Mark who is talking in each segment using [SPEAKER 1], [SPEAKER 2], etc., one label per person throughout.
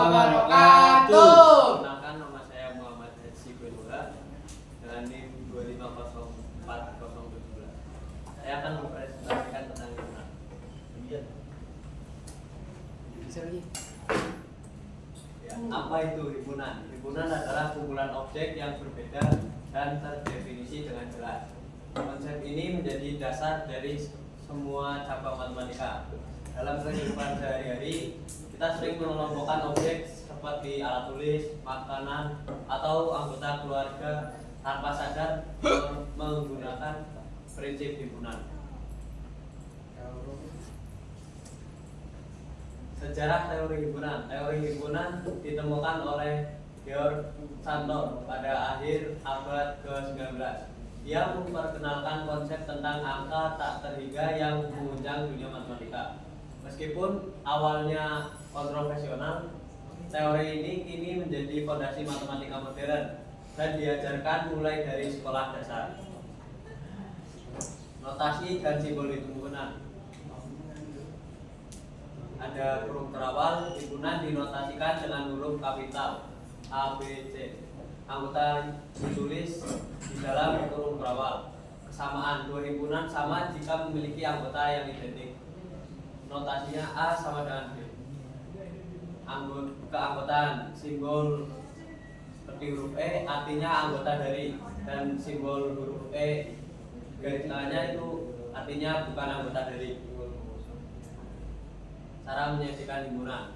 [SPEAKER 1] wabarakatuh.
[SPEAKER 2] Perkenalkan, nama saya Muhammad Hetsi Benura dengan NIM 2504017. Saya akan mempresentasikan tentang himpunan. Ya, apa itu himpunan? Himpunan adalah kumpulan objek yang berbeda dan terdefinisi dengan jelas. Konsep ini menjadi dasar dari semua cabang matematika. Dalam kehidupan sehari-hari, kita sering mengelompokkan objek seperti alat tulis, makanan, atau anggota keluarga tanpa sadar menggunakan prinsip himpunan. Sejarah teori himpunan. Teori himpunan ditemukan oleh Georg Cantor pada akhir abad ke-19. Ia memperkenalkan konsep tentang angka tak terhingga yang mengunjang dunia matematika. Meskipun awalnya kontroversial, teori ini kini menjadi fondasi matematika modern dan diajarkan mulai dari sekolah dasar. Notasi dan simbol himpunan. Ada huruf terawal, himpunan dinotasikan dengan huruf kapital A, B, C. Anggota ditulis di dalam huruf terawal. Kesamaan, dua himpunan sama jika memiliki anggota yang identik. Notasinya A sama dengan B. Keanggotaan, simbol seperti huruf E artinya anggota dari, dan simbol huruf E garis tengahnya itu artinya bukan anggota dari. Cara menyajikan himpunan.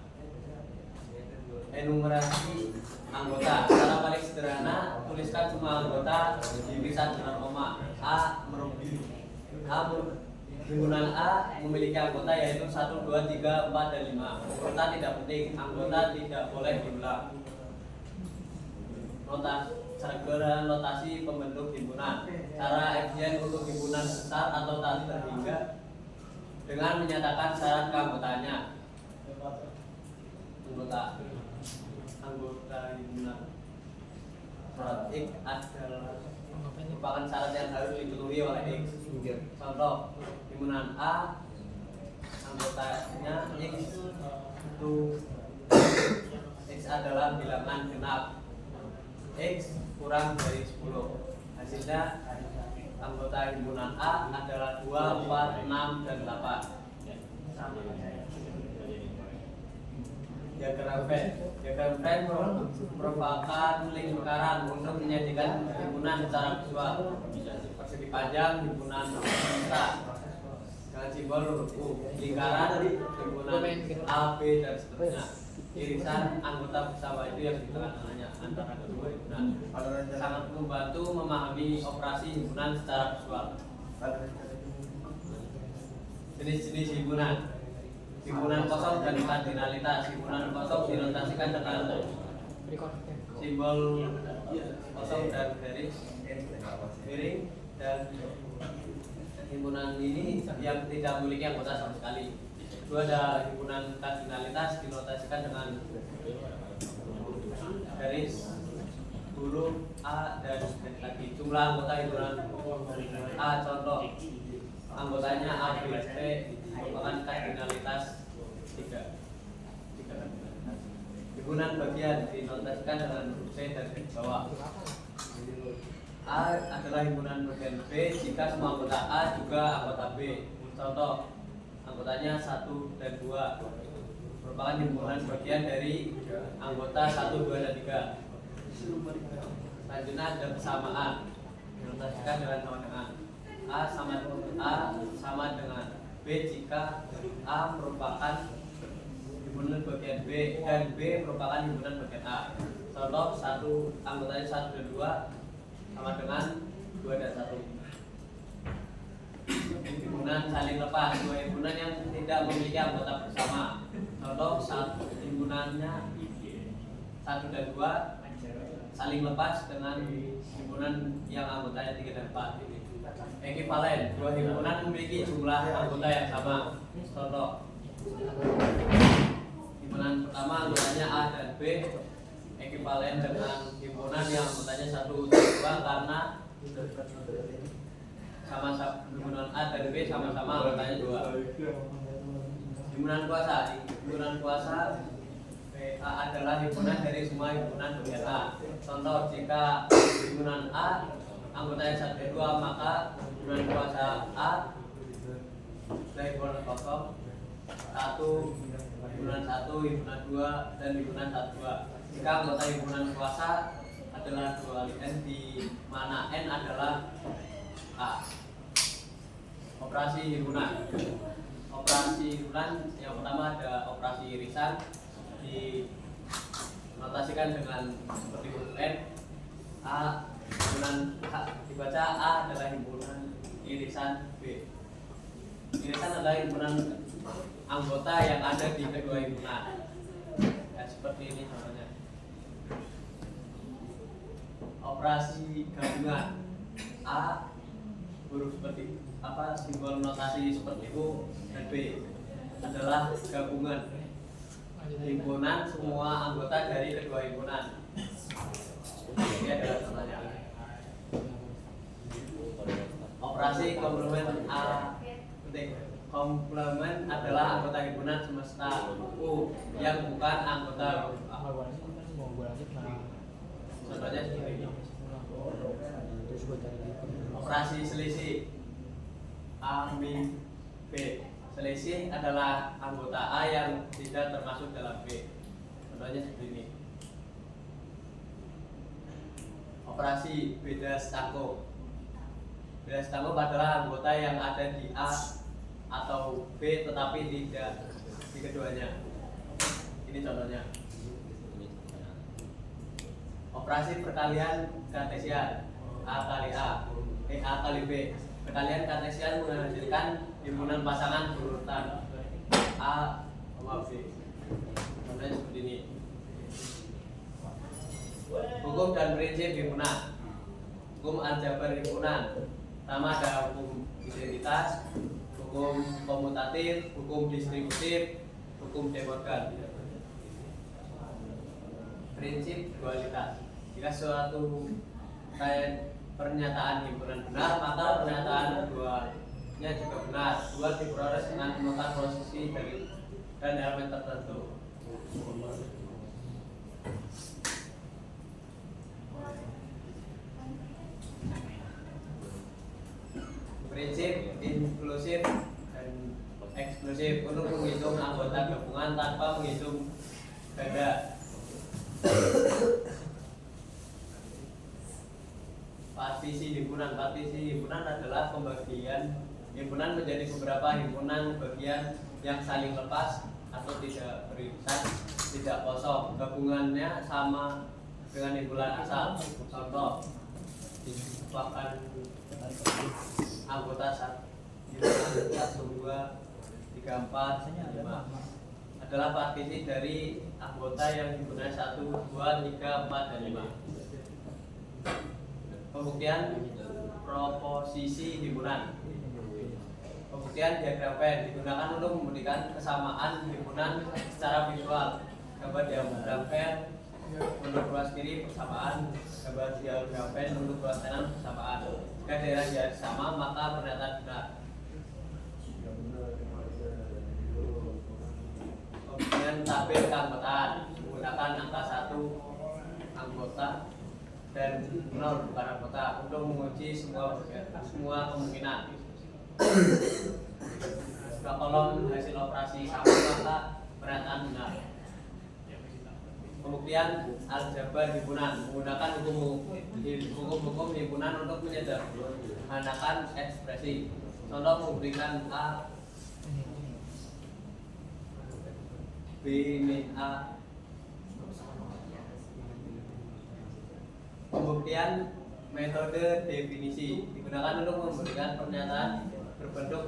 [SPEAKER 2] Enumerasi anggota. Cara paling sederhana, tuliskan semua anggota dipisah dengan koma. A merugi. Himpunan A memiliki anggota yaitu 1, 2, 3, 4, dan 5. Anggota tidak penting, anggota tidak boleh diulang. Notasi pembentuk himpunan. Cara efisien untuk himpunan besar atau tak terhingga dengan menyatakan syarat keanggotaannya. Anggota himpunan. Syarat X adalah merupakan syarat yang harus dipenuhi oleh X. Contoh, himpunan A anggotanya X itu X adalah bilangan genap, X kurang dari 10. Hasilnya anggota himpunan A adalah 2, 4, 6, dan 8. Diagram Venn merupakan lingkaran untuk menjadikan himpunan secara visual. Persegi panjang himpunan peta dengan simbol huruf U. Lingkaran himpunan A, B, dan seterusnya. Irisan anggota bersama itu yang di tengah-tengahnya antara kedua himpunan sangat membantu memahami operasi himpunan secara visual. Jenis-jenis himpunan. Himpunan kosong dan kardinalitas. Himpunan kosong dinotasikan dengan simbol kosong dan garis miring, dan himpunan ini yang tidak memiliki anggota sama sekali. Itu ada himpunan kardinalitas dinotasikan dengan garis huruf A dan lagi jumlah anggota himpunan A. Contoh, anggotanya A, B, C merupakan kardinalitas 3. Himpunan bagian dinotasikan dengan huruf C dan garis bawah. A adalah himpunan bagian B jika semua anggota A juga anggota B. Contoh, anggotanya 1 dan 2 merupakan himpunan bagian dari anggota 1, 2, dan 3. Selanjutnya ada kesamaan, dinotasikan dengan sama dengan A sama dengan B jika A merupakan himpunan bagian B dan B merupakan himpunan bagian A. Contoh, anggotanya 1 dan 2 sama dengan 2 dan 1. Himpunan saling lepas, dua himpunan yang tidak memiliki anggota bersama. Contoh, himpunannya 1 dan 2 saling lepas dengan himpunan yang anggotanya 3 dan 4. Ekivalen, dua himpunan memiliki jumlah anggota yang sama. Contoh, himpunan pertama anggotanya A dan B ekivalen dengan himpunan yang anggotanya 1 dan 2 karena himpunan A dan B sama-sama anggotanya 2. Himpunan kuasa A adalah himpunan dari semua himpunan bagian A. Contoh, jika himpunan A anggotanya 1 2, maka himpunan kuasa A adalah himpunan kosong 1, himpunan 1, himpunan 2, dan himpunan 1 2. Jika anggota himpunan kuasa adalah 2 N, di mana N adalah A. Operasi himpunan. Operasi himpunan yang pertama ada operasi irisan, dinotasikan dengan seperti huruf N. A himpunan dibaca A adalah himpunan irisan B. Irisan adalah himpunan anggota yang ada di kedua himpunan. Ya, seperti ini contohnya. Operasi gabungan. A huruf seperti apa, simbol notasi seperti U, dan B adalah gabungan himpunan semua anggota dari kedua himpunan. Ini adalah contohnya. Operasi komplement A penting. Komplement adalah anggota himpunan semesta U yang bukan anggota A. Contohnya seperti ini. Operasi selisih A min B. Selisih adalah anggota A yang tidak termasuk dalam B. Contohnya seperti ini. Operasi beda stako. Beda stako adalah anggota yang ada di A atau B tetapi tidak di keduanya. Ini contohnya. Operasi perkalian kartesian. A kali A, A kali B. Perkalian kartesian menghasilkan himpunan pasangan berurutan A, B. Contohnya seperti ini. Hukum dan prinsip himpunan. Hukum aljabar himpunan. Pertama ada hukum identitas, hukum komutatif, hukum distributif, hukum De Morgan. Prinsip dualitas. Jika suatu pernyataan himpunan benar, maka pernyataan keduanya juga benar. Dua diproses dengan menemukan posisi dari dan elemen tertentu. Prinsip inklusif dan eksklusif untuk menghitung anggota gabungan tanpa menghitung ganda. Partisi himpunan. Partisi himpunan adalah pembagian himpunan menjadi beberapa himpunan bagian yang saling lepas atau tidak beririsan, tidak kosong. Gabungannya sama dengan himpunan asal. Contoh, bahkan anggota 1, 2, 3, 4, 5 adalah partisi dari anggota yang himpunannya 1, 2, 3, 4, dan 5. Pembuktian proposisi himpunan. Pembuktian diagram Venn digunakan untuk membuktikan kesamaan himpunan secara visual. Gambar diagram Venn untuk ruas kiri persamaan, gambar diagram Venn untuk ruas kanan persamaan. Jika daerah sama maka pernyataan benar. Kemudian tabel keanggotaan menggunakan angka 1 anggota dan 0 bukan anggota untuk menguji semua kemungkinan. Jika kolom hasil operasi sama maka pernyataan benar. Pembuktian aljabar himpunan menggunakan hukum himpunan untuk menyederhanakan ekspresi. Contoh memberikan A B min A. Pembuktian metode definisi digunakan untuk memberikan pernyataan berbentuk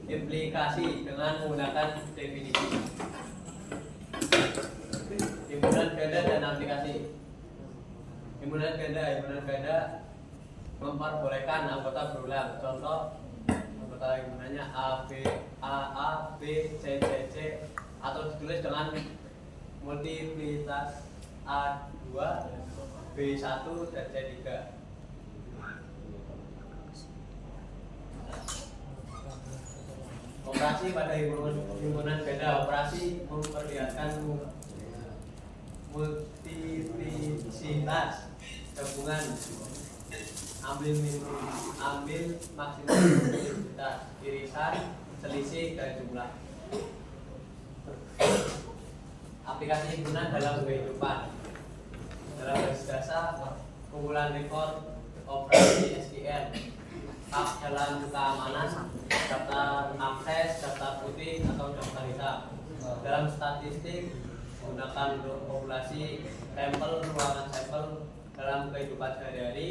[SPEAKER 2] implikasi dengan menggunakan definisi. Himpunan ganda dan aplikasi. Himpunan ganda memperbolehkan anggota berulang. Contoh anggota himpunannya A B C C C atau ditulis dengan multiplitas A2 B1 dan C3. Operasi pada himpunan beda. Operasi memperlihatkan multiplicitas gabungan. Ambil maksimal multiplicitas irisan selisih dan jumlah. Aplikasi himpunan dalam kehidupan. Dalam garis dasar, kumpulan rekor operasi SQL, hak dalam keamanan, daftar akses, daftar putih atau daftar hitam. Dalam statistik, gunakan untuk populasi, sampel, ruangan sampel dalam kehidupan sehari-hari.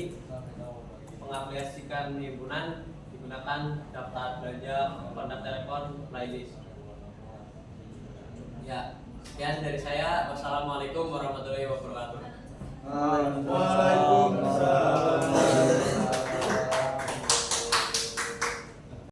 [SPEAKER 2] Mengaplikasikan himpunan digunakan daftar belanja, kontak telepon, playlist. Ya, sekian dari saya. Wassalamualaikum warahmatullahi wabarakatuh.
[SPEAKER 1] Waalaikumsalam.